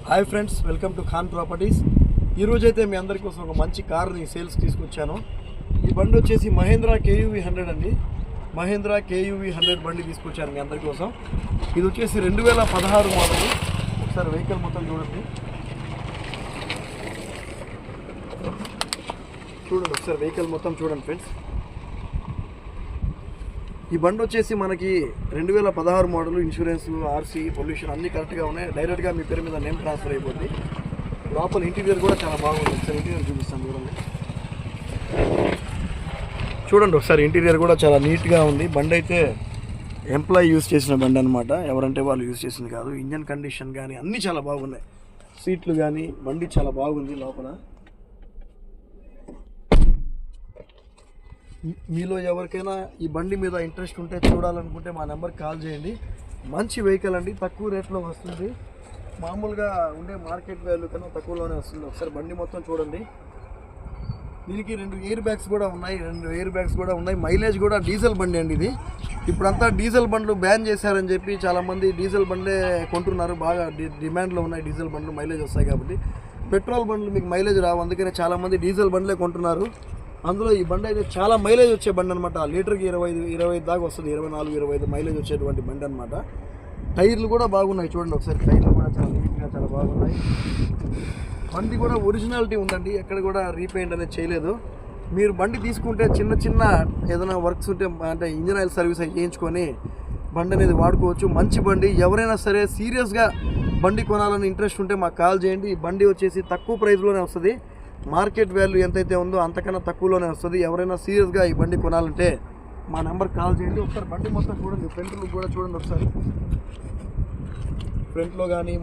Hi friends, welcome to Khan properties. ఈరోజు అయితే మీ అందరి కోసం ఒక మంచి కార్ని సేల్స్ తీసుకొచ్చాను. ఈ బండి వచ్చేసి మహేంద్రా KUV 100 అండి. మహేంద్రా KUV 100 బండి తీసుకొచ్చాను మీ అందరి కోసం. ఇది వచ్చేసి 2016 మోడల్. ఒకసారి వెహికల్ మొత్తం చూడండి. ఒకసారి వెహికల్ మొత్తం చూడండి ఫ్రెండ్స్. ఈ బండి వచ్చేసి మనకి 2016 మోడల్. ఇన్సూరెన్స్, RC, పొల్యూషన్ అన్నీ కరెక్ట్గా ఉన్నాయి. డైరెక్ట్గా మీ పేరు మీద నేమ్ ట్రాన్స్ఫర్ అయిపోద్ది. లోపల ఇంటీరియర్ కూడా చాలా బాగుంది. ఒకసారి ఇంటీరియర్ చూపిస్తాను చూడండి. ఒకసారి ఇంటీరియర్ కూడా చాలా నీట్గా ఉంది. బండి అయితే ఎంప్లాయీ యూజ్ చేసిన బండి అనమాట, ఎవరంటే వాళ్ళు యూజ్ చేసింది కాదు. ఇంజన్ కండిషన్ కానీ అన్నీ చాలా బాగున్నాయి. సీట్లు కానీ బండి చాలా బాగుంది. లోపల మీలో ఎవరికైనా ఈ బండి మీద ఇంట్రెస్ట్ ఉంటే, చూడాలనుకుంటే మా నెంబర్కి కాల్ చేయండి. మంచి వెహికల్ అండి, తక్కువ రేట్లో వస్తుంది. మామూలుగా ఉండే మార్కెట్ వాల్యూ కన్నా తక్కువలోనే వస్తుంది. ఒకసారి బండి మొత్తం చూడండి. దీనికి 2 ఎయిర్ బ్యాగ్స్ కూడా ఉన్నాయి. మైలేజ్ కూడా డీజిల్ బండి అండి ఇది. ఇప్పుడంతా డీజిల్ బండ్లు బ్యాన్ చేశారని చెప్పి చాలామంది డీజిల్ బండ్లే కొంటున్నారు. బాగా డిమాండ్లో ఉన్నాయి డీజిల్ బండ్లు, మైలేజ్ వస్తాయి కాబట్టి. పెట్రోల్ బండ్లు మీకు మైలేజ్ రావు, అందుకనే చాలామంది డీజిల్ బండ్లే కొంటున్నారు. అందులో ఈ బండి అయితే చాలా మైలేజ్ వచ్చే బండి అనమాట. లీటర్కి 25 దాకా వస్తుంది. 24-25 మైలేజ్ వచ్చేటువంటి బండి అనమాట. టైర్లు కూడా బాగున్నాయి చూడండి. ఒకసారి టైర్లు కూడా చాలా నీట్గా చాలా బాగున్నాయి. బండి కూడా ఒరిజినాలిటీ ఉందండి, ఎక్కడ కూడా రీపెయింట్ అనేది చేయలేదు. మీరు బండి తీసుకుంటే చిన్న ఏదైనా వర్క్స్ ఉంటే అంటే ఇంజిన్ ఆయిల్ సర్వీస్ చేయించుకొని బండి అనేది వాడుకోవచ్చు. మంచి బండి. ఎవరైనా సరే సీరియస్గా బండి కొనాలని ఇంట్రెస్ట్ ఉంటే మాకు కాల్ చేయండి. ఈ బండి వచ్చేసి తక్కువ ప్రైస్లోనే వస్తుంది. మార్కెట్ వాల్యూ ఎంతైతే ఉందో అంతకన్నా తక్కువలోనే వస్తుంది. ఎవరైనా సీరియస్గా ఈ బండి కొనాలంటే మా నెంబర్కి కాల్ చేయండి. ఒకసారి బండి మొత్తం చూడండి. ఫ్రంట్ లుక్ కూడా చూడండి. ఒకసారి ఫ్రంట్లో కానీ